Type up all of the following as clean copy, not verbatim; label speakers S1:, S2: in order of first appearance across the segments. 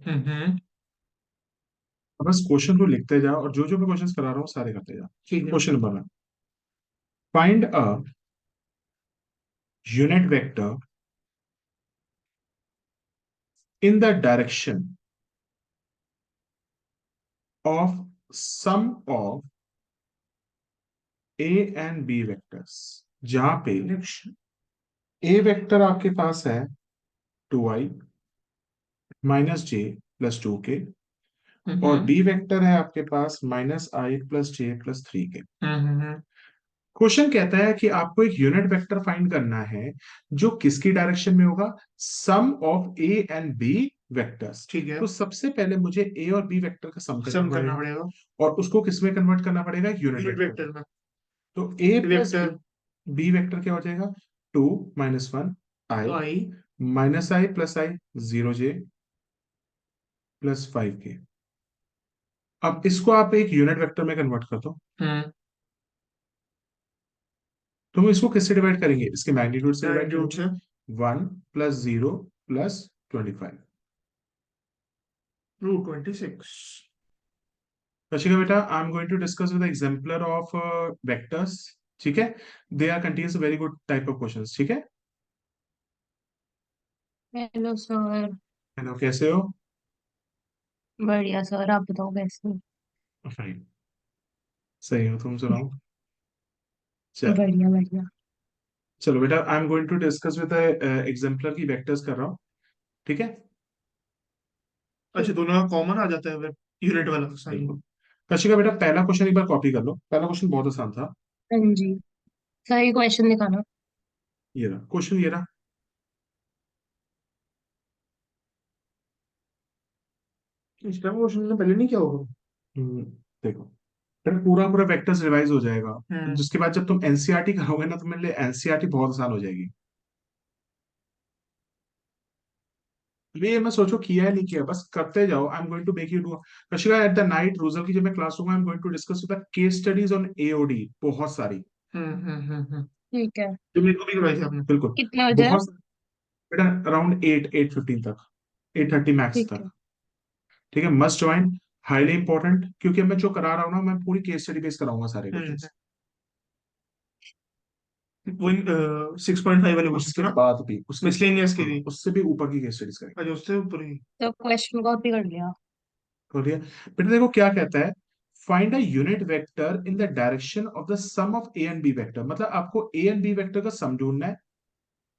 S1: हम्म।
S2: अब बस क्वेश्चन को लिखते जाओ और जो जो मैं क्वेश्चन करा रहा हूँ सारे करते जाओ।
S1: ठीक है।
S2: Question number 1, find a unit vector in the direction of sum of A and B vectors, जहां पे ए वेक्टर आपके पास है 2i minus J plus 2k, और
S1: हम्म
S2: बी वेक्टर है आपके पास माइनस आई प्लस जे प्लस 3k।
S1: हम्म।
S2: क्वेश्चन कहता है कि आपको एक यूनिट वेक्टर फाइंड करना है जो किसकी डायरेक्शन में होगा, sum of A and B vectors.
S1: ठीक है।
S2: तो सबसे पहले मुझे ए और बी वेक्टर का सम करना
S1: सम करना
S2: पड़ेगा,
S1: पड़ेगा।
S2: और उसको किस में कन्वर्ट करना पड़ेगा, यूनिट
S1: यूनिट
S2: वेक्टर में।
S1: वेक्टर में।
S2: तो ए प्लस
S1: वेक्टर
S2: बी वेक्टर क्या हो जाएगा, 2 - 1
S1: तो
S2: आई
S1: आई।
S2: माइनस आई प्लस आई 0j प्लस 5k। अब इसको आप एक यूनिट वेक्टर में कन्वर्ट कर दो।
S1: हम्म।
S2: तो हम इसको किससे डिवाइड करेंगे, इसके मैग्नीट्यूड से डिवाइड
S1: मैग्नीट्यूड
S2: करेंगे।
S1: से।
S2: 1 + 0 + 25।
S1: √26।
S2: रशिका बेटा, I am going to discuss with exemplar of vectors. ठीक है, they are contains very good type of questions. ठीक है,
S1: हेलो सर।
S2: हेलो, कैसे हो?
S1: बढ़िया सर, आप बताओ कैसे?
S2: फाइन, सही हो, तुम सुनाओ। चलो,
S1: बढ़िया बढ़िया।
S2: चलो बेटा, I am going to discuss with exemplar की वेक्टर्स कर रहा हूँ। ठीक है,
S1: अच्छा, दोनों का कॉमन आ जाता है फिर यूनिट वाला साइन।
S2: बिल्कुल। रशिका बेटा, पहला क्वेश्चन एक बार कॉपी कर लो, पहला क्वेश्चन बहुत आसान था।
S1: हाँ जी। सही क्वेश्चन दिखाना।
S2: ये रहा क्वेश्चन, ये रहा।
S1: इसका क्वेश्चन ने पहले नहीं किया होगा।
S2: देखो, फिर पूरा पूरा वेक्टर्स रिवाइज हो जाएगा।
S1: हम्म।
S2: जिसके बाद जब तुम एनसीईआरटी करोगे ना, तो मेरे लिए एनसीईआरटी बहुत आसान हो जाएगी। ये मैं सोचो किया है नहीं किया, बस करते जाओ। I am going to make you do. Kashika, at the night रूजल की जब मैं क्लास लूंगा, I am going to discuss with the case studies on AOD, बहुत सारी।
S1: ठीक है। जो मेरे को भी करवाई थी आपने।
S2: बिल्कुल,
S1: कितने बजे?
S2: बहुत। बेटा अराउंड 8 8:15 तक, 8:30 मैक्स
S1: ठीक
S2: तक।
S1: है।
S2: ठीक है, मस्ट ज्वाइन, हाईली इंपॉर्टेंट, क्योंकि मैं जो करा रहा हूँ ना, मैं पूरी केस स्टडी बेस कराऊंगा सारे
S1: हम्म।
S2: क्वेश्चन।
S1: वो 6.5 वाले क्वेश्चन थे
S2: उसके
S1: ना?
S2: बाद भी उसके,
S1: मिसलेनियस के
S2: हाँ,
S1: भी।
S2: उससे भी ऊपर की केस स्टडीज करेंगे।
S1: अच्छा, उससे ऊपर ही। तो क्वेश्चन कॉपी कर लिया।
S2: कर दिया। बेटा देखो क्या कहता है, find a unit vector in the direction of the sum of A and B vector. मतलब आपको ए एंड बी वेक्टर का सम ढूंढना है।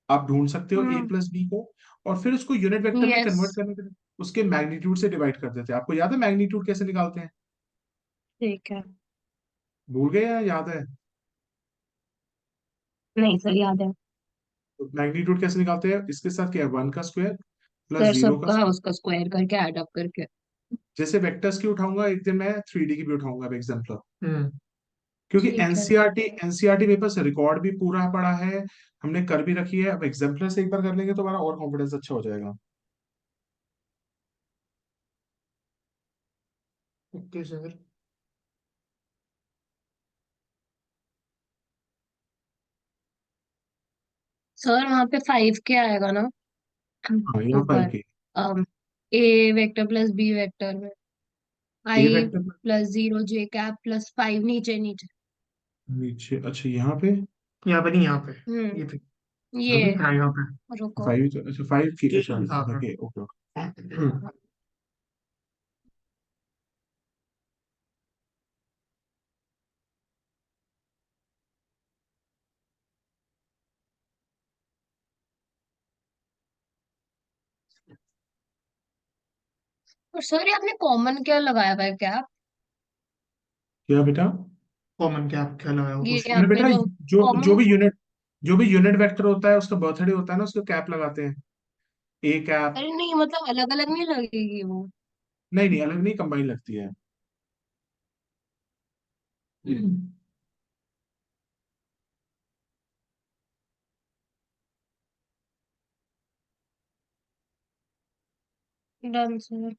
S2: आप ढूंढ सकते हो ए
S1: हम्म।
S2: प्लस बी को, और फिर उसको यूनिट वेक्टर में
S1: यस।
S2: कन्वर्ट करने के लिए उसके मैग्नीट्यूड से डिवाइड कर देते हैं। आपको याद है मैग्नीट्यूड कैसे निकालते हैं?
S1: ठीक है।
S2: भूल गए या याद है?
S1: नहीं सर, याद है।
S2: तो मैग्नीट्यूड कैसे निकालते हैं, इसके साथ क्या है, 1 का स्क्वायर प्लस
S1: सर
S2: 0 का
S1: सबका
S2: स्क्वायर।
S1: उसका स्क्वायर करके ऐड अप करके।
S2: जैसे वेक्टर्स की उठाऊंगा, एक दिन मैं 3D की भी उठाऊंगा अब एग्जाम्पल।
S1: हम्म।
S2: क्योंकि
S1: ठीक है।
S2: एनसीईआरटी पेपर से रिकॉर्ड भी पूरा पड़ा है, हमने कर भी रखी है। अब एग्जाम्पलर से एक बार कर लेंगे तो हमारा और कॉन्फिडेंस अच्छा हो जाएगा।
S1: Okay sir. सर वहाँ पे 5 के आएगा ना
S2: हाँ, यहाँ फाइव
S1: ऊपर?
S2: की
S1: A vector plus B vector में
S2: A
S1: I
S2: vector
S1: plus 0 j cap plus 5 नीचे नीचे।
S2: नीचे, अच्छा यहाँ पे।
S1: यहाँ पे नहीं, यहाँ पे। ये पे।
S2: यहाँ पे
S1: ये। हाँ, यहाँ पे रुको।
S2: फाइव, अच्छा 5 की,
S1: ये
S2: अच्छा
S1: हाँ हाँ।
S2: Okay okay okay.
S1: और सर ये आपने कॉमन क्या लगाया हुआ है क्या?
S2: क्या बेटा?
S1: कॉमन क्या क्या लगाया हुआ
S2: कुछ
S1: ये
S2: मैंने
S1: आपने
S2: बेटा,
S1: जो
S2: जो जो
S1: कॉमन।
S2: भी यूनिट जो भी यूनिट वेक्टर होता है उसका बर्थडे होता है ना, उसको कैप लगाते हैं, ए कैप।
S1: अरे नहीं, मतलब अलग अलग नहीं लगेगी वो?
S2: नहीं नहीं, अलग नहीं, कंबाइन लगती है।
S1: Done sir.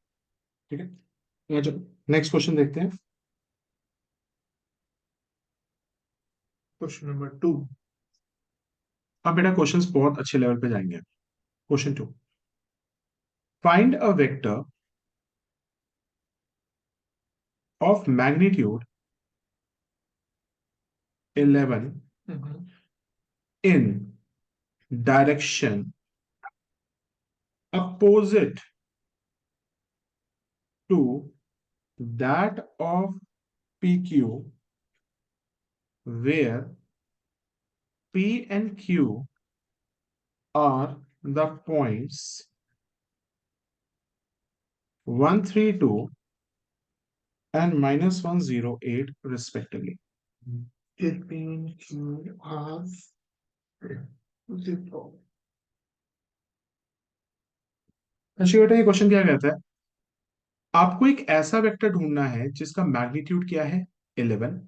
S2: ठीक है, नेक्स्ट क्वेश्चन देखते हैं।
S1: Question number 2।
S2: अब बेटा क्वेश्चंस बहुत अच्छे लेवल पे जाएंगे। Question 2, find a vector of magnitude 11
S1: hmm,
S2: in direction opposite to that of PQ, where P and Q are the points 132 and -108 respectively.
S1: it means you have zero.
S2: अच्छा बेटा, ये question क्या कहता है? आपको एक ऐसा वेक्टर ढूंढना है जिसका मैग्नीट्यूड क्या है, 11,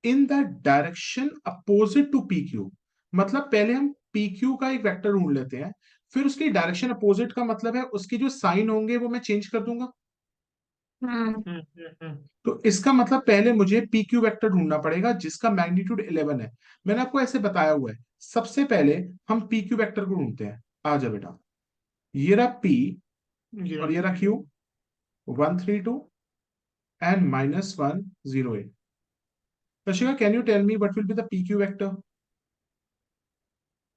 S2: in the direction opposite to P Q. मतलब पहले हम पी क्यू का एक वेक्टर ढूंढ लेते हैं, फिर उसकी डायरेक्शन अपोजिट का मतलब है उसके जो साइन होंगे वो मैं चेंज कर दूंगा।
S3: हम्म।
S2: तो इसका मतलब पहले मुझे पी क्यू वेक्टर ढूंढना पड़ेगा जिसका मैग्नीट्यूड 11 है। मैंने आपको ऐसे बताया हुआ है। सबसे पहले हम पी क्यू वेक्टर को ढूंढते हैं। आ जा बेटा, ये रहा पी और ये रहा Q, 132 and -108। Rashika, can you tell me what will be the PQ vector?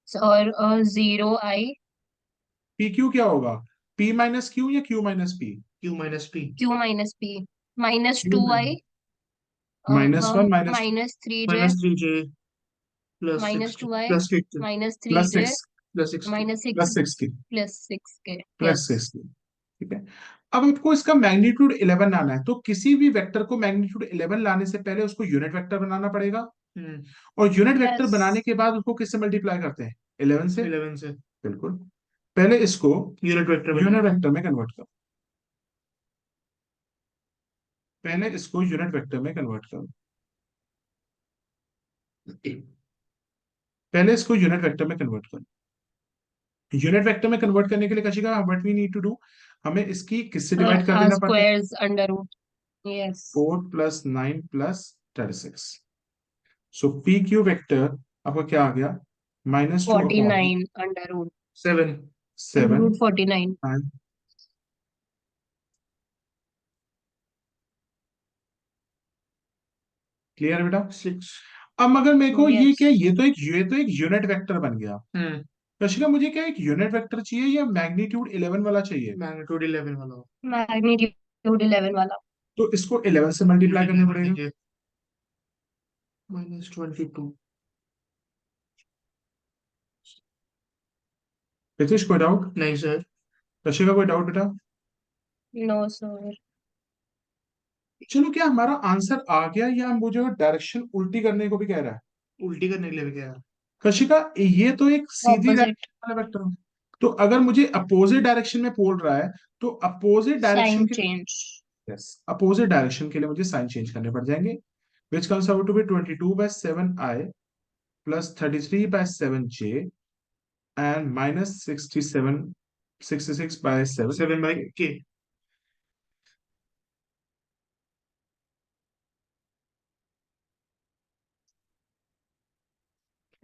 S3: और 0 I
S2: PQ क्या होगा? P माइनस क्यू या Q minus P?
S1: Q minus P.
S3: Q-P minus
S2: Q
S3: two I
S2: -1
S3: -3J
S1: Minus 3J plus
S3: minus
S1: 60
S3: two I
S1: plus 60
S3: -3J
S1: plus 60.
S3: Minus
S2: plus
S3: six
S2: 60
S3: plus 6K।
S2: Plus
S3: yes.
S2: 60। ठीक है। अब आपको इसका magnitude 11 लाना है, तो किसी भी वेक्टर को मैग्नीट्यूड 11 लाने से पहले उसको यूनिट वेक्टर बनाना पड़ेगा।
S1: हम्म,
S2: और यूनिट वेक्टर
S3: यस।
S2: बनाने के बाद उसको किससे मल्टीप्लाई करते हैं? 11 से।
S1: 11 से
S2: बिल्कुल। पहले इसको
S1: यूनिट वेक्टर
S2: यूनिट
S1: बनेगा।
S2: वेक्टर में कन्वर्ट करो। पहले इसको यूनिट वेक्टर में कन्वर्ट करो। पहले इसको यूनिट वेक्टर में कन्वर्ट करो। यूनिट वेक्टर में कन्वर्ट करने के लिए Kashika, what we need to do, हमें इसकी किससे डिवाइड कर देना पड़ता है?
S3: Squares under root. Yes.
S2: 4 + 9 + 36। So P Q vector आपका क्या आ गया? -2
S3: forty
S2: upon
S3: nine under root
S1: 7
S2: 7।
S3: रूट 49।
S2: क्लियर है बेटा?
S1: 6।
S2: अब मगर मेरे को ये
S3: यस।
S2: क्या, ये तो एक यूनिट वेक्टर बन गया।
S1: हम्म,
S2: कशिका, मुझे क्या एक यूनिट वेक्टर चाहिए या मैग्नीट्यूड 11 वाला चाहिए?
S1: मैग्नीट्यूड 11 वाला हो।
S3: मैग्नीट्यूड 11 वाला।
S2: तो इसको 11 से मल्टीप्लाई करना पड़ेगा।
S1: -22।
S2: रितेश, कोई डाउट?
S1: नहीं सर।
S2: कशिका, कोई डाउट बेटा?
S3: No sir.
S2: चलो, क्या हमारा आंसर आ गया या मुझे डायरेक्शन उल्टी करने को भी कह रहा है?
S1: उल्टी करने के लिए भी क्या?
S2: कशिका, ये तो एक सीधी
S3: ऑपोजिट।
S2: डायरेक्शन वाला वेक्टर है। तो अगर मुझे अपोजिट डायरेक्शन में बोल रहा है, तो अपोजिट डायरेक्शन
S3: साइन
S2: के
S3: चेंज।
S2: यस, अपोजिट डायरेक्शन के लिए मुझे साइन चेंज करने पड़ जाएंगे। Which comes out to be 22/7I + 33/7J and -66/7।
S1: 7/K।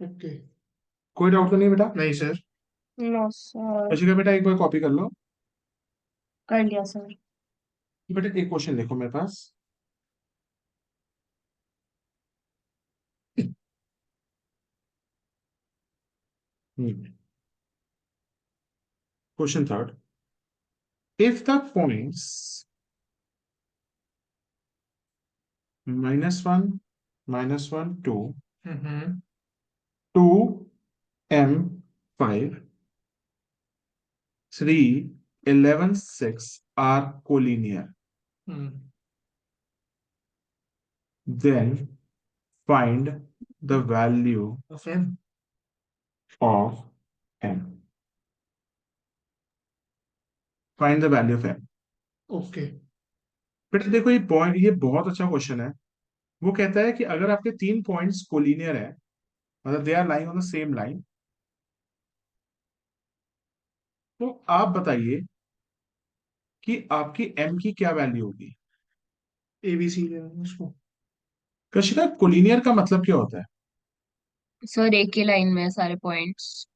S1: Okay.
S2: कोई डाउट तो नहीं बेटा?
S1: नहीं सर।
S3: No sir.
S2: कशिका बेटा, एक बार कॉपी कर लो।
S3: कर लिया सर।
S2: बेटा, एक क्वेश्चन देखो मेरे पास। Question third, if the points -1 -1 2
S1: hmm
S2: 2 m 5 3 11 6 are collinear,
S1: hmm
S2: then find the value
S1: FM।
S2: of m। Find the value of m।
S1: Okay.
S2: बेटा देखो, ये बहुत अच्छा क्वेश्चन है। वो कहता है कि अगर आपके तीन पॉइंट्स कोलिनियर है, मतलब they are lying on the same line, तो आप बताइए कि आपकी m की क्या वैल्यू होगी।
S1: ABC लेना उसको।
S2: कशिका, कोलिनियर का मतलब क्या होता है?
S3: सर एक ही लाइन में है सारे पॉइंट्स।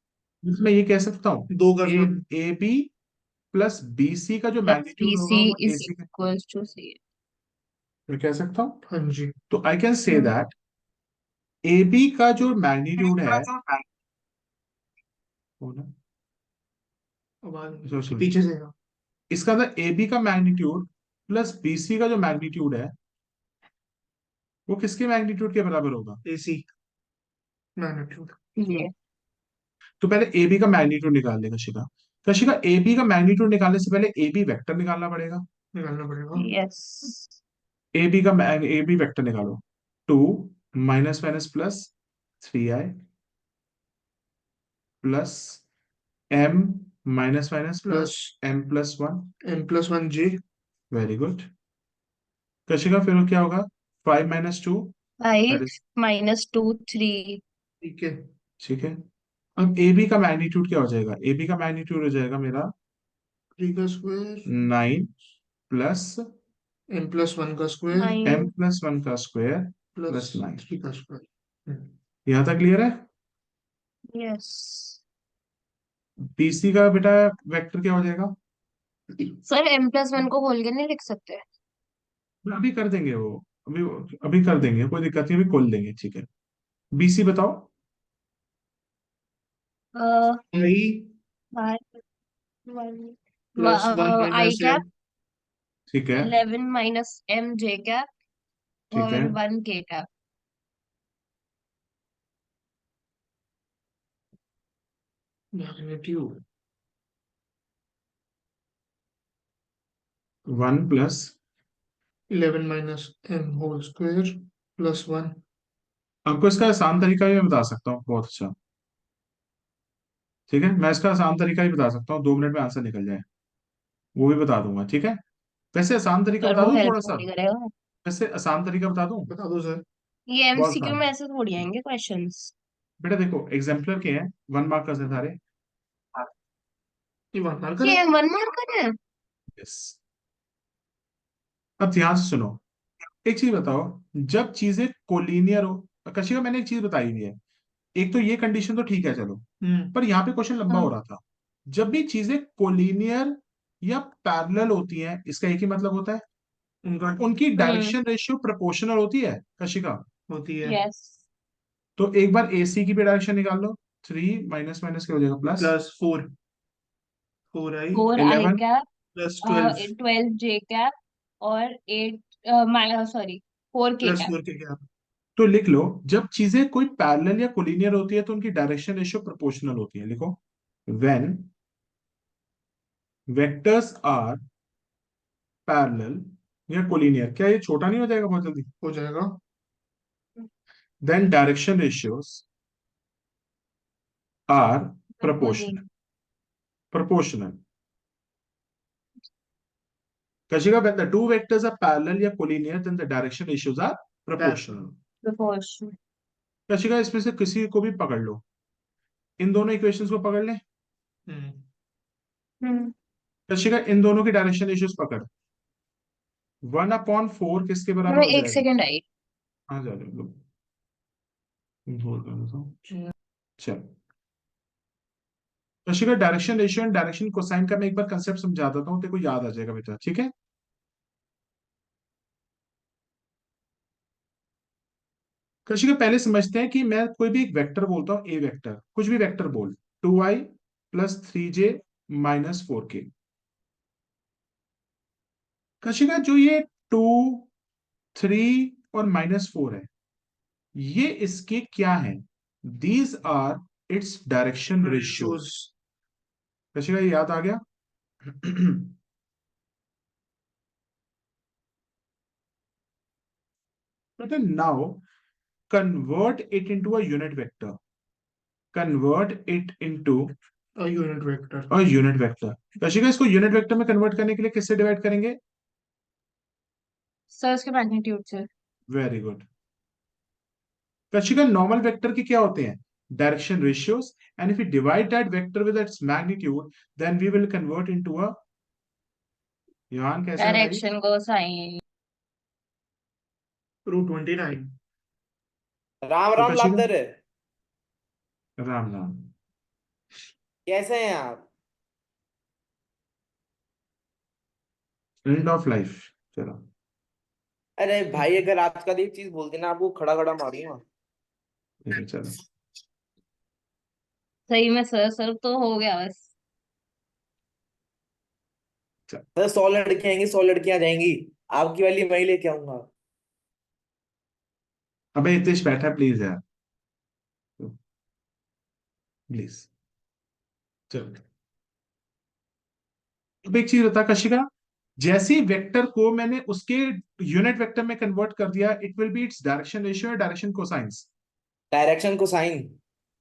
S2: मैं ये कह सकता हूँ
S1: दो का
S2: A A B plus B C का जो मैग्नीट्यूड
S3: बी
S2: होगा
S3: सी
S2: वो ए
S3: is
S2: C K.
S3: Equals to C.
S2: मैं कह सकता हूँ।
S1: हाँ जी।
S2: तो I can say that A B का जो मैग्नीट्यूड है वो ना,
S1: आवाज
S2: सोचो,
S1: पीछे से
S2: इसका था ए बी का मैग्नीट्यूड प्लस बी सी का जो मैग्नीट्यूड है वो किसके मैग्नीट्यूड के बराबर होगा?
S1: AC magnitude.
S3: ये
S2: तो पहले ए बी का मैग्नीट्यूड निकाल ले कशिका। कशिका, ए बी का मैग्नीट्यूड निकालने से पहले ए बी वेक्टर निकालना पड़ेगा।
S1: निकालना पड़ेगा।
S3: यस
S2: ए बी वेक्टर निकालो। 2 minus minus plus 3i plus m minus minus plus
S1: plus
S2: m+1।
S1: m+1j।
S2: Very good Kashika, फिर वो क्या होगा? 5 - 2, दैट
S3: 5
S2: इज,
S3: -2 3।
S1: ठीक है।
S2: ठीक है। अब ए बी का मैग्नीट्यूड क्या हो जाएगा? ए बी का मैग्नीट्यूड हो जाएगा मेरा
S1: 3 का स्क्वायर
S2: 9 प्लस
S1: m+1 का स्क्वायर
S3: 9।
S2: m+1 का स्क्वायर
S1: प्लस
S2: प्लस 9।
S1: 3 का स्क्वायर।
S2: यहां तक क्लियर है?
S3: यस
S2: बीसी का बेटा वेक्टर क्या हो जाएगा?
S3: सर, m+1 को खोल के नहीं लिख सकते?
S2: अभी कर देंगे वो, अभी अभी कर देंगे, कोई दिक्कत नहीं, अभी खोल देंगे, ठीक है। बीसी बताओ।
S1: आई प्लस 1
S3: आई
S1: माइनस
S3: कैप
S1: m।
S2: ठीक है,
S3: 11 -m j कैप
S2: ठीक है।
S3: और 1 k cap.
S1: Magnitude
S2: 1 plus,
S1: 11 minus m whole square plus 1।
S2: आपको इसका आसान तरीका भी मैं बता सकता हूँ, बहुत अच्छा। ठीक है, मैं इसका आसान तरीका ही बता सकता हूँ, 2 मिनट में आंसर निकल जाए, वो भी बता दूंगा, ठीक है। वैसे आसान तरीका
S3: सर
S2: बता
S3: वो
S2: दूं
S3: हेल्प
S2: थोड़ा सा?
S3: थोड़ी करेगा।
S2: वैसे आसान तरीका बता दूं?
S1: बता दो सर।
S3: ये
S2: बहुत
S3: एमसीक्यू
S2: आसान
S3: में
S2: है
S3: ऐसे थोड़ी आएंगे क्वेश्चंस।
S2: बेटा, देखो एग्जाम्पलर के हैं, 1 मार्क का से सारे।
S1: ये 1 मार्कर है।
S3: ये 1 मार्कर है।
S2: यस। अब ध्यान से सुनो, एक चीज बताओ, जब चीजें कोलिनियर हो, कशिका मैंने एक चीज बताई हुई है, एक तो ये कंडीशन तो ठीक है चलो,
S1: हम्म।
S2: पर यहाँ पे क्वेश्चन लंबा हो
S3: हाँ।
S2: रहा था। जब भी चीजें कोलिनियर या पैरेलल होती हैं, इसका एक ही मतलब होता है,
S1: उनका
S2: उनकी
S3: हम्म।
S2: डायरेक्शन रेशियो प्रोपोर्शनल होती है कशिका।
S1: होती है।
S3: यस।
S2: तो एक बार एसी की भी डायरेक्शन निकाल लो। 3 माइनस माइनस क्या हो जाएगा? Plus
S1: plus 4। 4i
S3: 4 आई
S2: 11
S3: कैप,
S1: प्लस 12
S3: 12 जे कैप और 8 सॉरी 4 के
S1: प्लस
S3: कैप।
S1: 4 के क्या।
S2: तो लिख लो, जब चीजें कोई पैरेलल या कोलिनियर होती है तो उनकी डायरेक्शन रेशियो प्रोपोर्शनल होती है, लिखो। व्हेन वेक्टर्स आर पैरेलल या कोलिनियर, क्या ये छोटा नहीं हो जाएगा बहुत जल्दी?
S1: हो जाएगा।
S2: Then direction ratios are
S3: opposing.
S2: Proportional. Proportional Kashika, when the two vectors are parallel या collinear then the direction ratios are proportional।
S3: Proportion.
S2: Kashika, इसमें से किसी को भी पकड़ लो, इन दोनों इक्वेशंस को पकड़ ले।
S1: हम्म।
S3: हम्म।
S2: कशिका, इन दोनों की डायरेक्शन रेशियोज पकड़। 1/4 किसके बराबर
S3: हमें
S2: हो
S3: एक
S2: जाएगा?
S3: Second I.
S2: हाँ जा रहे लो, होल्ड कर दो। चल Kashika, direction ratio and direction cosine का मैं एक बार कंसेप्ट समझा देता हूँ, तेरे को याद आ जाएगा बेटा, ठीक है। कशिका, पहले समझते हैं कि मैं कोई भी एक वेक्टर बोलता हूँ, ए वेक्टर, कुछ भी वेक्टर बोल, 2i plus 3j minus 4k। Kashika, जो ये 2, 3 और -4 है, ये इसके क्या है? These are its direction ratios.
S1: Ratios.
S2: Kashika, ये याद आ गया? But then now convert it into a unit vector. Convert it into
S1: unit vector.
S2: a unit vector. Kashika, इसको यूनिट वेक्टर में कन्वर्ट करने के लिए किससे डिवाइड करेंगे?
S3: सर उसके मैग्नीट्यूड से।
S2: Very good Kashika, normal vector के क्या होते हैं? Direction ratios, and if you divide that vector with its magnitude then we will convert into a, यहाँ कैसे बनाएगी?
S3: डायरेक्शन को साइन।
S1: √29।
S4: राम
S2: तो
S4: राम
S2: कशिका,
S4: लाते रे।
S2: राम राम,
S4: कैसे हैं आप?
S2: एंड ऑफ लाइफ, चलो।
S4: अरे भाई अगर आज कल एक चीज बोल देना आपको खड़ा खड़ा मारूंगा।
S2: ठीक है चलो।
S3: सही में सर, सर तो हो गया बस।
S2: चल।
S4: सर 100 लड़कियां आएंगी 100 लड़कियां जाएंगी। आपकी वाली मैं ही लेके आऊंगा।
S2: अबे हितेश बैठा प्लीज यार, प्लीज। चल। अब एक चीज बता कशिका, जैसे वेक्टर को मैंने उसके यूनिट वेक्टर में कन्वर्ट कर दिया, it will be its direction ratio या डायरेक्शन कोसाइंस।
S4: डायरेक्शन को साइन।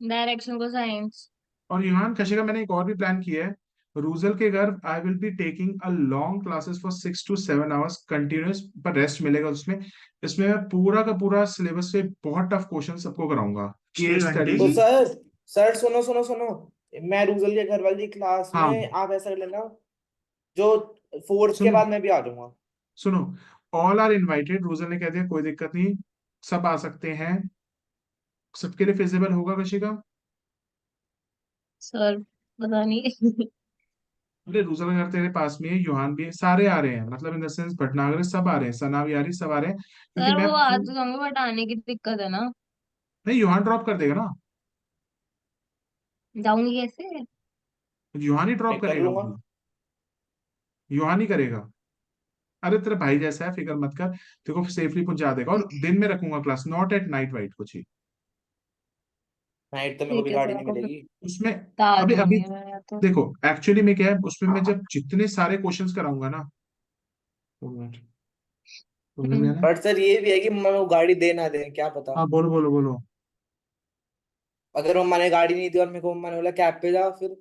S3: डायरेक्शन को साइंस।
S2: और यूहान कशिका मैंने एक और भी प्लान किया है, रूजल के घर I will be taking a long classes for 6 to 7 hours continuous, पर रेस्ट मिलेगा उसमें। इसमें मैं पूरा का पूरा सिलेबस से बहुत टफ क्वेश्चन सबको कराऊंगा,
S1: 6
S2: केस
S1: घंटे
S2: स्टडी।
S4: तो
S1: की?
S4: सर, सर सुनो सुनो सुनो। मैं रूजल के घर वाली क्लास
S2: हाँ
S4: में आप ऐसा कर लेना, जो फोर्थ के
S2: सुनो,
S4: बाद मैं भी आ जाऊंगा।
S2: सुनो, ऑल आर इनवाइटेड, रूजल ने कह दिया कोई दिक्कत नहीं, सब आ सकते हैं, सबके लिए फिजिबल होगा कशिका।
S3: सर पता नहीं।
S2: अरे रूजल का घर तेरे पास में है, यूहान भी है, सारे आ रहे हैं, मतलब इन द सेंस भटनागर सब आ रहे हैं, सना भी आ रही, सब आ रहे हैं, क्योंकि
S3: सर
S2: मैं
S3: वो आ तो जाऊंगी बट आने की दिक्कत है ना।
S2: नहीं, यूहान ड्रॉप कर देगा ना,
S3: जाऊंगी कैसे?
S2: यूहान ही ड्रॉप
S4: मैं कर
S2: करेगा
S4: लूंगा।
S2: वो, यूहान ही करेगा। अरे तेरा भाई जैसा है, फिक्र मत कर, तेरे को सेफली पहुंचा देगा, और दिन में रखूंगा class, not at night white कुछ ही
S4: नाइट तो मेरे को भी
S3: ठीक है
S4: गाड़ी
S3: सर,
S4: नहीं
S3: आपको फिर
S4: मिलेगी।
S2: उसमें।
S3: बता
S2: अभी अभी
S3: दूंगी मैं या तो।
S2: देखो, एक्चुअली में क्या है उसमें, मैं जब जितने सारे क्वेश्चंस कराऊंगा ना, 2 मिनट, तुमने
S3: हम्म।
S2: लिया ना।
S4: बट सर ये भी है कि मैं वो गाड़ी दे ना दे क्या पता।
S2: हाँ बोलो बोलो बोलो।
S4: अगर मम्मा ने गाड़ी नहीं दी और मेरे को मम्मा ने बोला कैब पे जा फिर।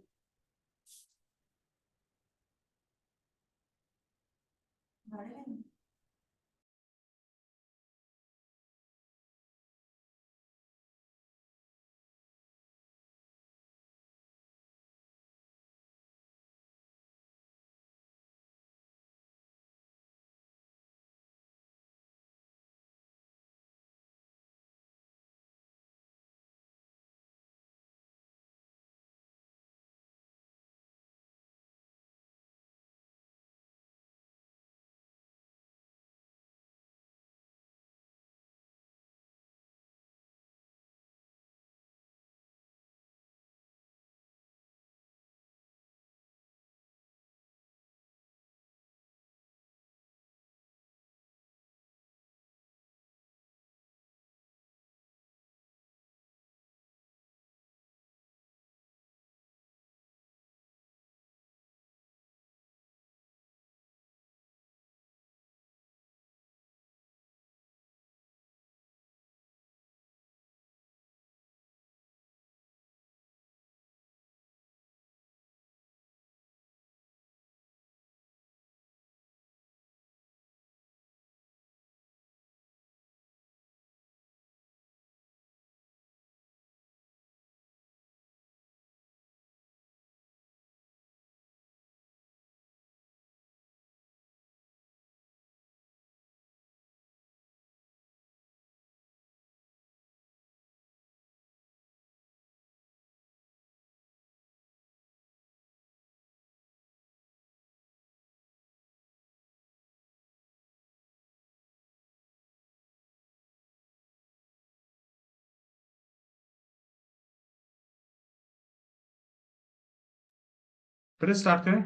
S2: फिर स्टार्ट करें।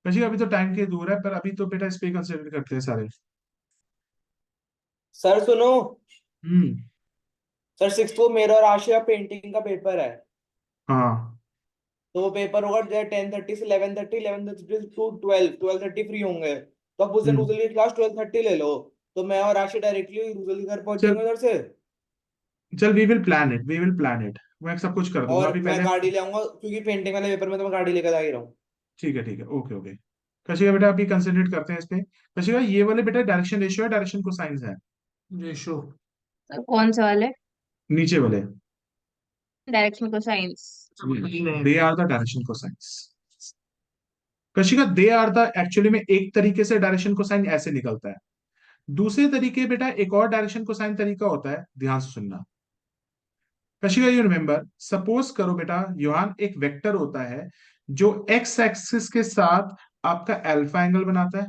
S2: कशिका अभी तो टाइम के दूर है, पर अभी तो बेटा इस पे कंसिडर करते हैं सारे।
S4: सर सुनो।
S2: हम्म।
S4: सर 6 को मेरा और आशिया पेंटिंग का पेपर है।
S2: हाँ
S4: तो वो पेपर होगा 10:30 से 11:30, 11:30 टू 12:30 फ्री होंगे। तो आप उस दिन
S2: हम्म।
S4: रूजल की क्लास 12:30 ले लो। तो मैं और आशिया डायरेक्टली रूजल के घर पहुंच
S2: चल,
S4: जाएंगे उधर से।
S2: चल we will plan it, we will plan it, मैं सब कुछ कर दूंगा
S4: और
S2: अभी
S4: मैं
S2: पहले।
S4: गाड़ी ले आऊंगा क्योंकि पेंटिंग वाले पेपर में तो मैं गाड़ी लेकर जा ही रहा हूँ।
S2: ठीक है ओके ओके। कशिका बेटा अभी कंसंट्रेट करते हैं इस पे। कशिका ये वाले बेटा डायरेक्शन रेशियो है, डायरेक्शन कोसाइंस है,
S1: रेशो।
S3: सर कौन से वाले?
S2: नीचे वाले।
S3: Direction cosines.
S1: नहीं।
S2: They are the direction cosines. Kashika they are the, actually में एक तरीके से डायरेक्शन कोसाइन ऐसे निकलता है, दूसरे तरीके बेटा एक और डायरेक्शन कोसाइन तरीका होता है, ध्यान से सुनना। कशिका यू रिमेंबर, सपोज करो बेटा योहान, एक वेक्टर होता है जो एक्स एक्सिस के साथ आपका अल्फा एंगल बनाता है,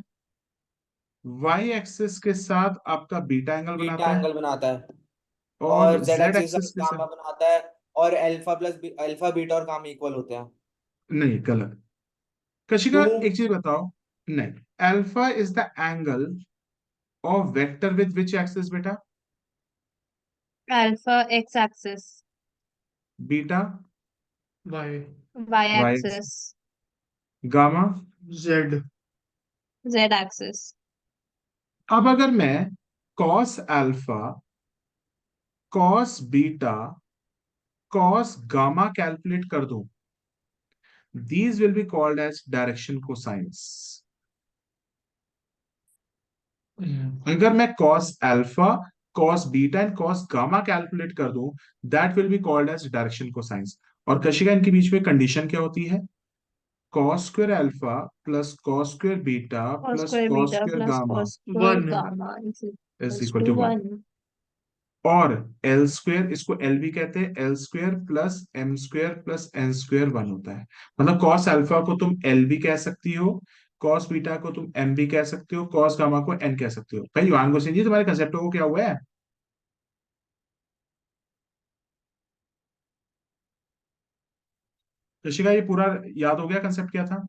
S2: वाई एक्सिस के साथ आपका बीटा एंगल
S4: बीटा
S2: बनाता है,
S4: एंगल बनाता है,
S2: और
S4: और जेड
S2: जेड
S4: एक्सिस
S2: एक्सिस के
S4: गामा
S2: साथ
S4: बनाता है, और अल्फा बीटा और गामा इक्वल होते हैं।
S2: नहीं, गलत। कशिका
S4: क्यों?
S2: एक चीज बताओ। नहीं, alpha is the angle of vector with which axis बेटा?
S3: Alpha X axis,
S2: beta
S1: by
S3: Y
S2: Y axis,
S3: axis,
S2: gamma.
S1: Z.
S3: Z axis.
S2: अब अगर मैं cos alpha, cos beta, cos gamma calculate कर दूं, these will be called as direction cosines. अगर मैं cos alpha, cos beta and cos gamma calculate कर दूं, that will be called as direction cosines. और कशिका इनके बीच में कंडीशन क्या होती है? cos square alpha plus cos square beta
S3: cos
S2: plus
S3: square
S2: cos
S3: beta
S2: square
S3: plus
S2: gamma
S3: cos square
S1: 1।
S3: gamma is
S2: is
S3: equals
S2: equal
S3: to
S2: to 1।
S3: 1.
S2: और L square, इसको L भी कहते हैं, L square plus M square plus N square 1 होता है। मतलब cos alpha को तुम एल भी कह सकती हो, कॉस बीटा को तुम एम भी कह सकते हो, कॉस गामा को एन कह सकते हो। भाई युवान गोसेन जी, तुम्हारे कंसेप्टों को क्या हुआ है? ऋषिका, ये पूरा याद हो गया? कंसेप्ट क्या था?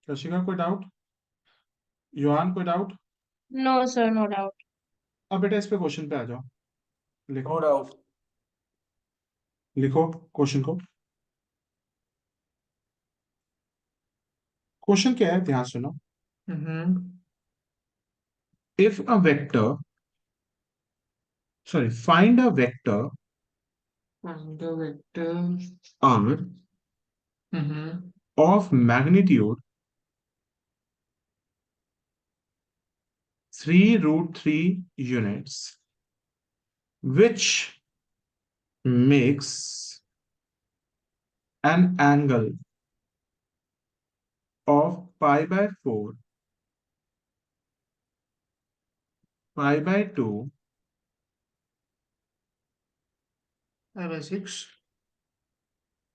S2: ऋषिका कोई डाउट? युवान कोई doubt?
S3: No, sir, no doubt.
S2: अब बेटा इस पे क्वेश्चन पे आ जाओ,
S4: नो
S2: लिखो।
S4: डाउट।
S2: लिखो क्वेश्चन को। क्वेश्चन क्या है, ध्यान सुनो। If a vector, sorry, find a vector
S1: Find the vector
S2: r
S1: mm-hmm.
S2: of magnitude 3 root 3 units, which makes an angle of pi by 4, pi by 2,
S1: 5/6।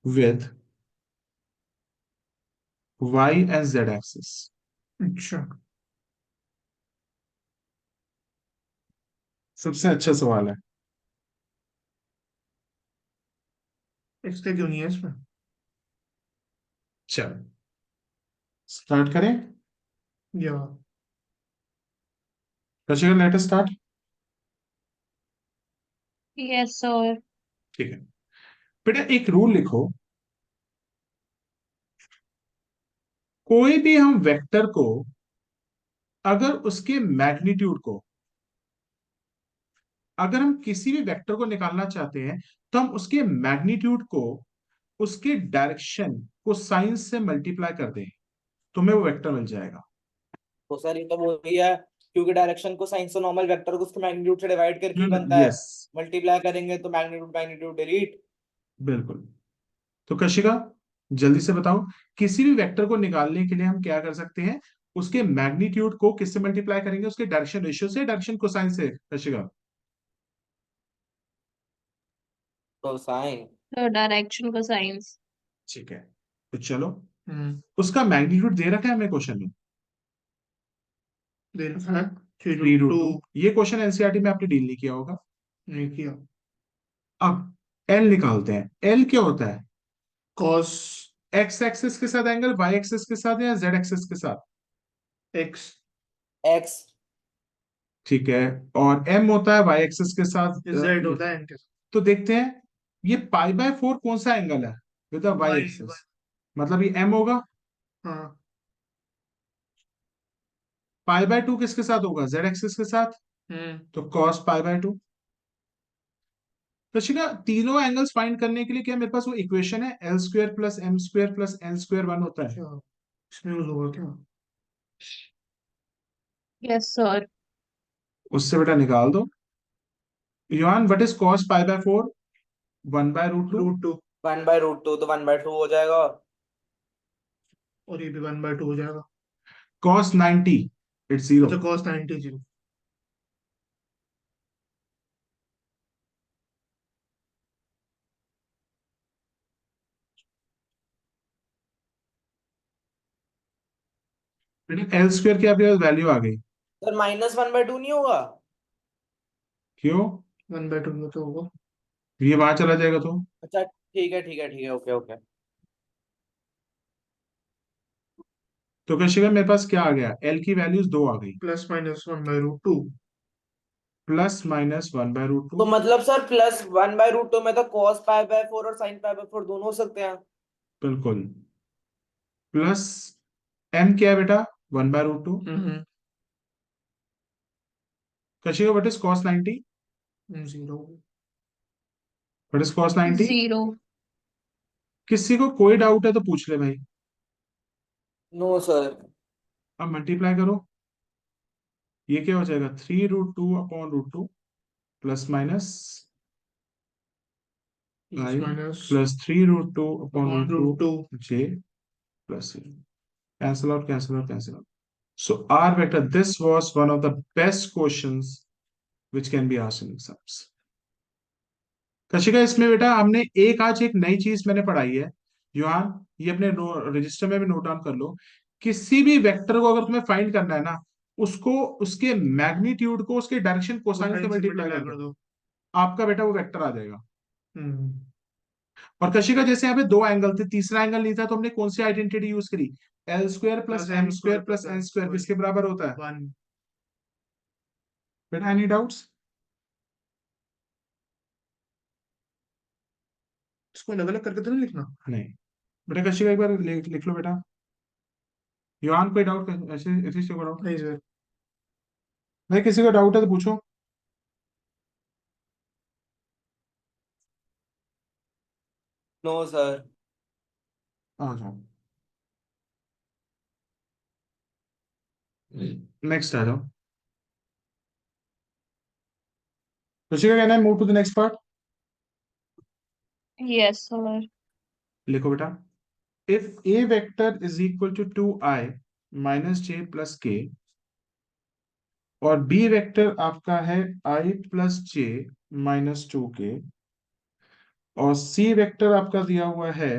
S2: with y and z axis।
S1: अच्छा,
S2: सबसे अच्छा सवाल है।
S1: Extra क्यों नहीं है इसमें?
S2: चलो स्टार्ट करें।
S1: या
S2: Rachika, let us start.
S3: Yes, sir.
S2: ठीक है बेटा, एक रूल लिखो। कोई भी हम वेक्टर को, अगर उसके मैग्नीट्यूड को, अगर हम किसी भी वेक्टर को निकालना चाहते हैं, तो हम उसके मैग्नीट्यूड को उसके डायरेक्शन को साइन से मल्टीप्लाई कर दें, तुम्हें वो वेक्टर मिल जाएगा।
S4: तो सर ये तो वही है, क्योंकि डायरेक्शन को साइन से नॉर्मल वेक्टर को उसके मैग्नीट्यूड से डिवाइड करके ही बनता है।
S2: यस,
S4: मल्टीप्लाई करेंगे तो मैग्नीट्यूड मैग्नीट्यूड डिलीट।
S2: बिल्कुल। तो कशिका, जल्दी से बताओ, किसी भी वेक्टर को निकालने के लिए हम क्या कर सकते हैं? उसके मैग्नीट्यूड को किससे मल्टीप्लाई करेंगे? उसके डायरेक्शन रेशियो से, डायरेक्शन कोसाइन से। कशिका,
S4: तो साइन।
S3: So direction cosines.
S2: ठीक है, तो चलो,
S1: हम्म,
S2: उसका मैग्नीट्यूड दे रखा है हमें क्वेश्चन में,
S1: दे रखा है 3
S2: 3
S1: रूट
S2: रूट
S1: 2।
S2: टू। ये क्वेश्चन एनसीईआरटी में आपने डील नहीं किया होगा।
S1: नहीं किया।
S2: अब एल निकालते हैं। एल क्या होता है?
S1: कॉस
S2: एक्स एक्सिस के साथ एंगल, वाई एक्सिस के साथ, या जेड एक्सिस के साथ?
S1: X
S4: x.
S2: ठीक है। और एम होता है वाई एक्सिस के साथ।
S1: जेड होता है इनके
S2: तो देखते हैं, ये पाई बाय 4 कौन सा एंगल है विद वाई
S1: वाई।
S2: एक्सिस? मतलब ये एम होगा।
S1: हाँ।
S2: पाई बाय 2 किसके साथ होगा? जेड एक्सिस के साथ।
S1: हम्म।
S2: तो कॉस पाई बाय 2। तो शिका, तीनों एंगल्स फाइंड करने के लिए क्या मेरे पास वो इक्वेशन है? L square plus M square plus N square 1 होता है।
S1: अच्छा, इसमें यूज होगा क्या?
S3: Yes, sir.
S2: उससे बेटा निकाल दो। Yohan, what is cos pi by 4? 1 by root 2।
S1: Root 2।
S4: 1/√2 तो 1/2 हो जाएगा।
S1: और ये भी 1/2 हो जाएगा।
S2: Cos 90, it's 0।
S1: अच्छा, कॉस 90 जी।
S2: बेटा एल स्क्वायर की आपके पास वैल्यू आ गई,
S4: सर -1/2 नहीं होगा?
S2: क्यों?
S1: 1/2 में तो होगा।
S2: ये वहां चला जाएगा तो
S4: अच्छा ठीक है, ठीक है, ठीक है, ओके ओके।
S2: कशिका मेरे पास क्या आ गया, एल की वैल्यूज 2 आ गई,
S1: +-1/√2।
S2: +-1/√2।
S4: तो मतलब सर +1/√2 में तो cos π/4 और sin π/4 दोनों हो सकते हैं।
S2: बिल्कुल। प्लस एम क्या है बेटा, 1/√2।
S1: हम्म।
S2: Kashika what is cos 90?
S1: 0।
S2: What is cos 90?
S3: 0।
S2: किसी को कोई डाउट है तो पूछ ले भाई।
S4: No sir.
S2: अब मल्टीप्लाई करो, ये क्या हो जाएगा, 3√2/√2 plus minus I
S1: minus
S2: plus 3√2/√2
S1: √2।
S2: J plus cancel out, cancel out, cancel out. So R vector, this was one of the best questions which can be asked in exams. Kashika इसमें बेटा हमने एक आज एक नई चीज मैंने पढ़ाई है, युहान ये अपने रजिस्टर में भी नोट डाउन कर लो। किसी भी वेक्टर को अगर तुम्हें फाइंड करना है ना, उसको उसके मैग्नीट्यूड को उसके डायरेक्शन कोसाइन से
S1: कोसाइन से
S2: मल्टीप्लाई
S1: मल्टीप्लाई
S2: कर
S1: कर
S2: दो,
S1: दो।
S2: आपका बेटा वो वेक्टर आ जाएगा।
S1: हम्म।
S2: और कशिका जैसे यहाँ पे दो एंगल थे, तीसरा एंगल नहीं था, तो हमने कौन सी आइडेंटिटी यूज करी, L square plus
S1: plus
S2: M
S1: M
S2: square
S1: square
S2: plus
S1: plus
S2: N
S1: N
S2: square किसके
S1: स्क्वायर
S2: बराबर होता है
S1: 1।
S2: बेटा? Any doubts?
S1: इसको अलग अलग करके तो नहीं लिखना?
S2: नहीं बेटा, कशिका एक बार लिख लो बेटा। युहान कोई डाउट, ऐसे ऐसे से कोई डाउट?
S1: नहीं सर।
S2: भाई किसी का डाउट है तो पूछो।
S4: No sir.
S2: आ जाओ, नेक्स्ट आ जाओ। ऋषि का कहना है move to the next part.
S3: Yes, sir.
S2: लिखो बेटा, if A vector is equal to 2i minus J plus K, और बी वेक्टर आपका है i plus J minus 2k, और सी वेक्टर आपका दिया हुआ है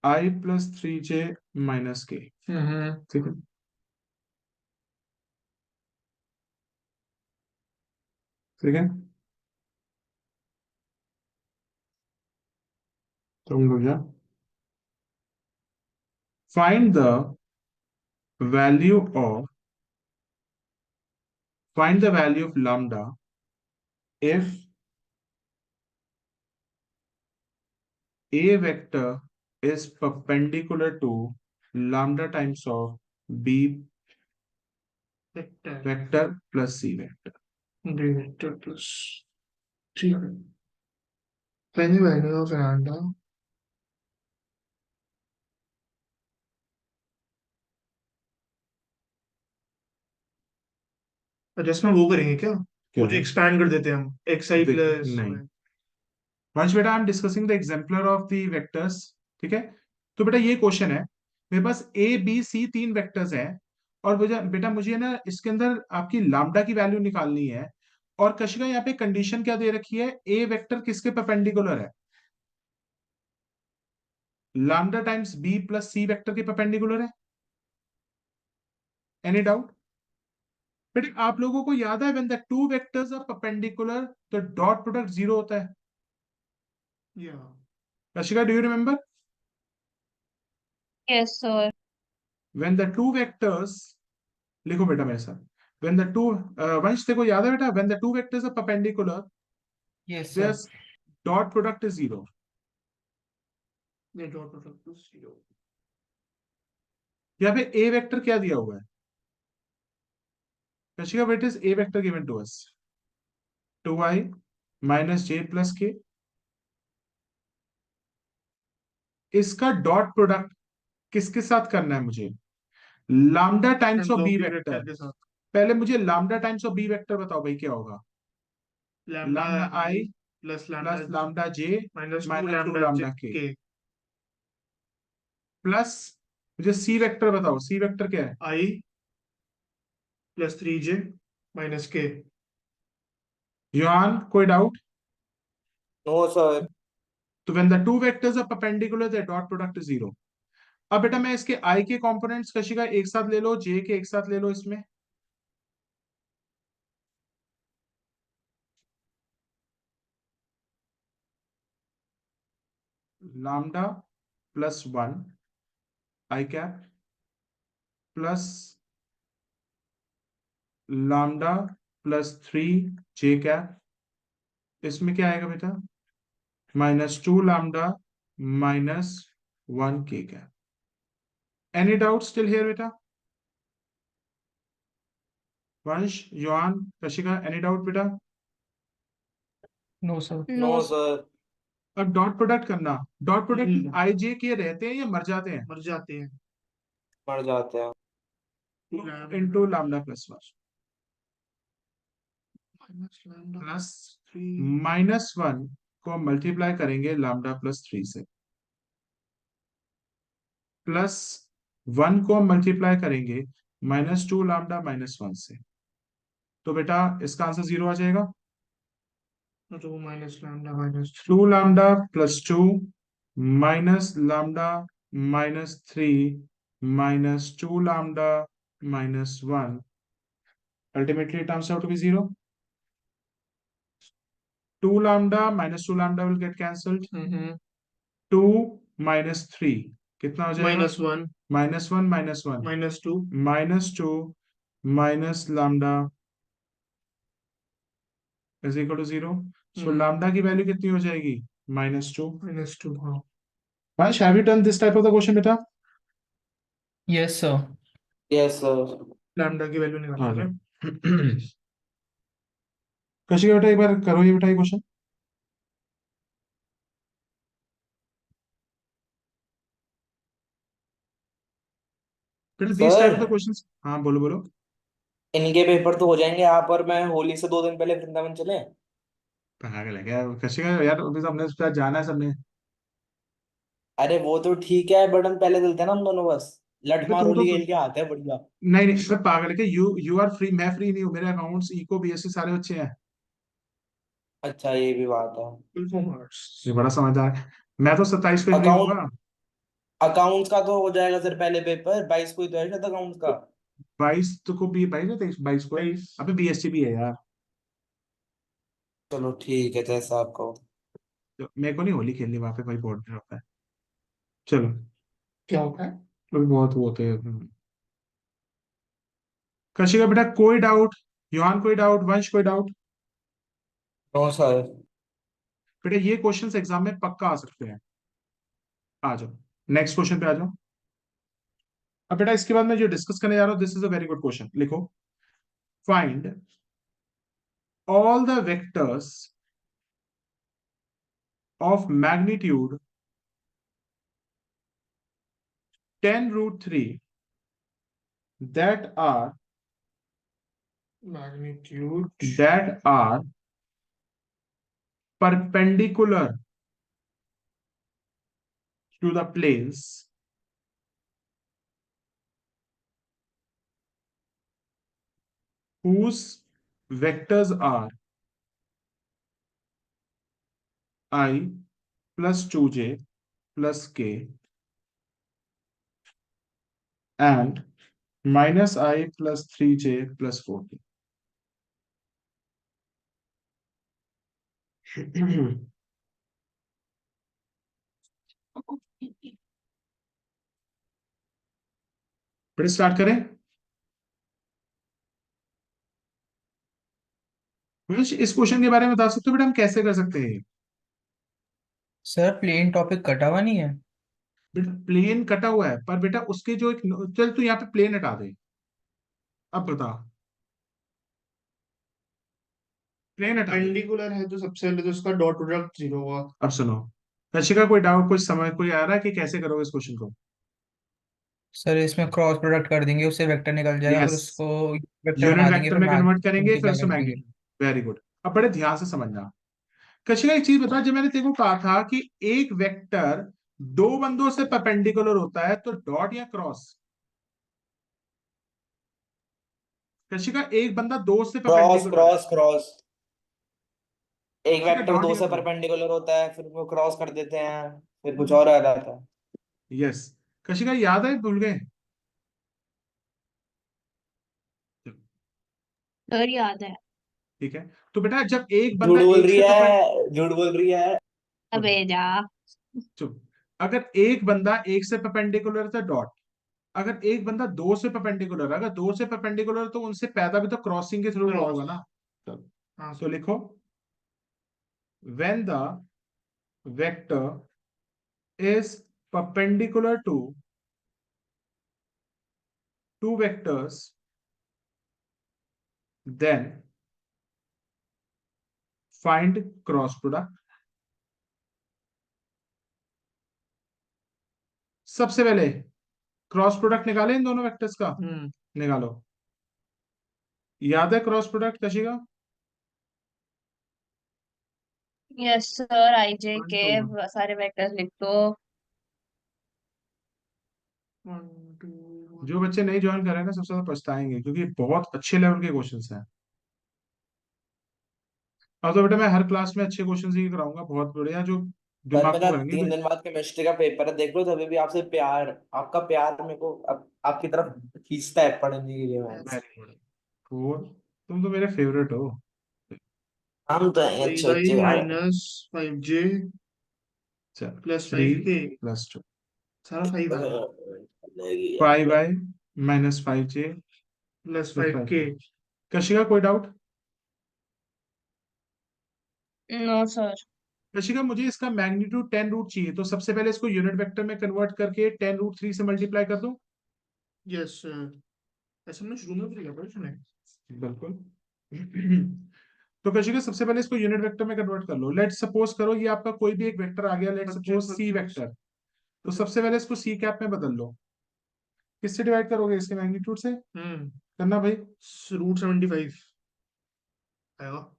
S2: i प्लस 3j माइनस के। ठीक है, ठीक है, तो हम लोग find the value of find the value of lambda if a vector is perpendicular to lambda times of b
S1: vector
S2: vector plus c vector.
S1: B vector plus, ठीक है। Find the value of lambda. अच्छा इसमें वो करेंगे क्या,
S2: क्या
S1: वो जो
S2: है?
S1: एक्सपैंड कर देते हैं हम xi प्लस
S2: नहीं, वंश बेटा I am discussing the exemplar of the vectors. ठीक है, तो बेटा ये क्वेश्चन है, मेरे पास ए बी सी तीन वेक्टर्स हैं, और बेटा मुझे ना इसके अंदर आपकी लाम्डा की वैल्यू निकालनी है। और कशिका यहाँ पे कंडीशन क्या दे रखी है, ए वेक्टर किसके परपेंडिकुलर है, lambda times B plus C vector के परपेंडिकुलर है। Any doubt? बेटा आप लोगों को याद है when the two vectors are perpendicular तो डॉट प्रोडक्ट जीरो होता है।
S1: या
S2: Rashika do you remember?
S3: Yes, sir.
S2: When the two vectors, लिखो बेटा मेरे साथ, व्हेन द टू, वंश देखो याद है बेटा, when the two vectors are perpendicular
S4: yes
S2: there
S4: sir.
S2: Dot product is zero.
S1: ये डॉट प्रोडक्ट प्लस 0।
S2: यहाँ पे ए वेक्टर क्या दिया हुआ है, Rashika wait is A vector given to us 2i minus J plus K, इसका डॉट प्रोडक्ट किसके साथ करना है मुझे, lambda times of B
S1: B
S2: vector.
S1: Vector के साथ
S2: पहले मुझे lambda times of B vector बताओ भाई क्या होगा,
S1: लैम्डा
S2: लैम्डा आई
S1: आई प्लस लैम्डा
S2: प्लस लैम्डा जे
S1: -2
S2: माइनस टू
S1: लैम्डा
S2: लैम्डा के,
S1: के
S2: प्लस मुझे सी वेक्टर बताओ, सी वेक्टर क्या है,
S1: आई +3j -k।
S2: योहान कोई डाउट?
S4: No sir.
S2: तो when the two vectors are perpendicular their dot product is zero. अब बेटा मैं इसके आई के कंपोनेंट्स कशिका एक साथ ले लो, जे के एक साथ ले लो इसमें। Lambda plus 1 I cap plus lambda plus 3 J cap, इसमें क्या आएगा बेटा, -2 lambda -1 K cap. Any doubt still here बेटा? वंश, योहान, कशिका, एनी डाउट बेटा?
S5: No sir.
S4: No sir.
S2: अब डॉट प्रोडक्ट करना, dot product
S1: hmm.
S2: I J K रहते हैं या मर जाते हैं?
S1: मर जाते हैं।
S4: मर जाते हैं।
S2: Into lambda plus 1
S1: minus lambda
S2: plus
S1: 3
S2: -1 को मल्टीप्लाई करेंगे लैम्डा प्लस 3 से, प्लस 1 को मल्टीप्लाई करेंगे -2 लैम्डा -1 से, तो बेटा इसका आंसर 0 आ जाएगा।
S1: 2 minus lambda minus
S2: 2 lambda plus 2 minus lambda -3 -2 lambda -1, ultimately it turns out to be 0. 2 lambda -2 lambda will get cancelled. 2 minus 3 कितना हो जाएगा?
S1: -1
S2: -1 -1
S1: -2
S2: -2 minus lambda is equal to 0. So lambda की वैल्यू कितनी हो जाएगी? -2.
S1: -2 हाँ।
S2: Vansh, have you done this type of the question बेटा?
S5: Yes sir.
S4: Yes sir.
S1: Lambda की वैल्यू निकालना है।
S2: कशिका बेटा एक बार करो ये बेटा ये क्वेश्चन। बेटा these type of the
S4: sir
S2: questions, हाँ बोलो बोलो।
S4: इनके पेपर तो हो जाएंगे, आप और मैं होली से 2 दिन पहले वृंदावन चले।
S2: पागल है क्या कशिका यार, अभी तो हमने उसके साथ जाना है सबने।
S4: अरे वो तो ठीक है, बट हम पहले चलते हैं ना हम दोनों, बस
S2: अबे
S4: लठमार
S2: तू तो
S4: होली खेल के आते हैं बढ़िया।
S2: नहीं नहीं अबे पागल है क्या, यू आर फ्री, मैं फ्री नहीं हूँ, मेरे अकाउंट्स इको बीएससी सारे बच्चे हैं।
S4: अच्छा ये भी बात है।
S1: Full arts.
S2: ये बड़ा समझदार है। मैं तो 27 पे फ्री
S4: अकाउंट
S2: होऊंगा।
S4: अकाउंट्स का तो हो जाएगा सर, पहले पेपर 22 को ही तो है शायद अकाउंट्स का।
S2: 22 तो को भी 22 है, 22 को है।
S1: 22
S2: अबे बीएससी भी है यार।
S4: चलो ठीक है जैसा आप कहो।
S2: तो मेरे को नहीं होली खेलनी वहां पे, भाई बहुत डर होता है। चलो
S1: क्या होता है?
S2: अभी बहुत वो होते हैं। कशिका बेटा कोई डाउट? योहान कोई डाउट? वंश कोई डाउट?
S4: No sir.
S2: बेटा ये क्वेश्चंस एग्जाम में पक्का आ सकते हैं। आ जाओ नेक्स्ट क्वेश्चन पे आ जाओ। अब बेटा इसके बाद मैं जो डिस्कस करने जा रहा हूँ, this is a very good question, लिखो। Find all the vectors of magnitude 10√3 that are
S1: magnitude
S2: perpendicular to the planes whose vectors are I plus 2j plus k and minus I plus 3j plus 4k. फिर start करें। इस question के बारे में बता सकते हो बेटा हम कैसे कर सकते हैं?
S5: सर प्लेन टॉपिक कटा हुआ नहीं है।
S2: बेटा प्लेन कटा हुआ है, पर बेटा उसके जो एक, चल तू यहाँ पे प्लेन हटा दे। अब बता, प्लेन हटा दे।
S1: पेंडिकुलर है तो सबसे पहले तो उसका डॉट प्रोडक्ट 0 होगा।
S2: अब सुनो रशिका, कोई डाउट, कुछ समझ कोई आ रहा है कि कैसे करोगे इस क्वेश्चन को?
S5: सर इसमें क्रॉस प्रोडक्ट कर देंगे, उससे वेक्टर निकल जाएगा, फिर
S2: यस,
S5: उसको वेक्टर
S2: यूनिट
S5: बना देंगे,
S2: वेक्टर
S5: फिर
S2: में कन्वर्ट करेंगे,
S5: मैग्नीट्यूड
S2: फिर उससे
S5: लिखेंगे।
S2: मैग्नीट्यूड। Very good. अब बड़े ध्यान से समझना। कशिका एक चीज बता, जब मैंने तेरे को कहा था कि एक वेक्टर दो बंदों से परपेंडिकुलर होता है तो डॉट या क्रॉस? कशिका एक बंदा दो से
S4: क्रॉस
S2: परपेंडिकुलर है,
S4: क्रॉस क्रॉस। एक
S2: कशिका
S4: वेक्टर
S2: डॉट
S4: 2
S2: या
S4: से
S2: क्रॉस?
S4: परपेंडिकुलर होता है, फिर वो क्रॉस कर देते हैं, फिर कुछ और आ जाता है।
S2: यस। कशिका याद है, भूल गए?
S3: सर याद है।
S2: ठीक है, तो बेटा जब एक
S4: झूठ
S2: बंदा
S4: बोल
S2: एक
S4: रही
S2: से
S4: है, झूठ बोल रही है।
S3: अबे जा।
S2: चुप। अगर एक बंदा एक से परपेंडिकुलर था डॉट, अगर एक बंदा दो से परपेंडिकुलर, अगर दो से परपेंडिकुलर तो उनसे पैदा भी तो क्रॉसिंग के थ्रू हुआ होगा ना।
S1: हाँ
S2: तो लिखो when the vector is perpendicular to two vectors, then find cross product. सबसे पहले क्रॉस प्रोडक्ट निकाले इन दोनों वेक्टर्स का, निकालो। याद है cross product Kashika?
S3: Yes sir, I J
S1: One
S3: K
S1: to one.
S3: सारे वेक्टर्स लिख दो।
S1: 1 2 1.
S2: जो बच्चे नहीं ज्वाइन कर रहे हैं ना सबसे ज्यादा पछताएंगे, क्योंकि बहुत अच्छे लेवल के क्वेश्चंस हैं। अब तो बेटा मैं हर क्लास में अच्छे क्वेश्चंस ही कराऊंगा, बहुत बढ़िया, जो
S4: पर
S2: दिमाग
S4: मेरा
S2: को करेंगे।
S4: 3 दिन बाद केमिस्ट्री का पेपर है, देख लो तभी भी आपसे प्यार, आपका प्यार मेरे को आपकी तरफ खींचता है पढ़ने के लिए। मैं
S2: वेरी गुड। फोर, तुम तो मेरे फेवरेट हो।
S4: हम तो
S1: 3
S4: अच्छे
S1: by
S4: अच्छे
S1: minus 5j
S2: चल
S1: plus
S2: 3
S1: 5k.
S2: प्लस 2,
S1: सारा 5 है
S2: 5i minus 5j
S1: plus
S2: plus
S1: 5k.
S2: 5k। Kashika कोई डाउट?
S3: No sir.
S2: कशिका मुझे इसका मैग्नीट्यूड 10 रूट चाहिए, तो सबसे पहले इसको यूनिट वेक्टर में कन्वर्ट करके 10 रूट 3 से मल्टीप्लाई कर दूं।
S1: यस ऐसा हमने शुरू में भी किया था इसने.
S2: बिल्कुल। तो कशिका सबसे पहले इसको यूनिट वेक्टर में कन्वर्ट कर लो। लेट सपोज करो ये आपका कोई भी एक वेक्टर आ गया, लेट सपोज सी वेक्टर। तो सबसे पहले इसको सी कैप में बदल लो। किससे डिवाइड करोगे? इसके मैग्नीट्यूड से करना भाई।
S1: रूट 75 आएगा.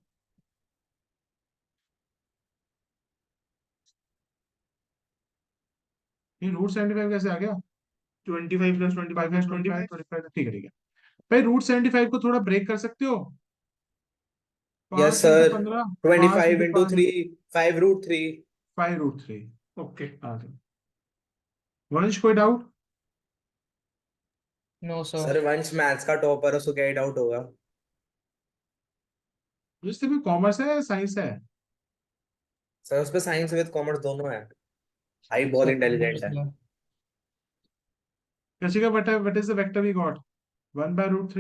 S2: ये रूट 75 कैसे आ गया?
S1: 25 plus 25 plus 25.
S2: 25, ठीक है ठीक है। भाई रूट 75 को थोड़ा ब्रेक कर सकते हो?
S4: Yes
S2: 5 into
S4: sir.
S2: 15, 5
S4: 25
S2: into
S4: into 3, 5 root 3।
S2: 5 root 3।
S1: Okay.
S2: आ जाओ। वंश कोई doubt?
S5: No sir.
S4: Sir Vansh maths का टॉपर है, उसको क्या डाउट होगा?
S2: जिससे भी कॉमर्स है या साइंस है?
S4: सर उस पे साइंस विद कॉमर्स दोनों है। भाई बहुत
S5: सर
S4: इंटेलिजेंट
S5: कॉमर्स
S4: है।
S5: में।
S2: Kashika, what is the vector we got? 1 by root 3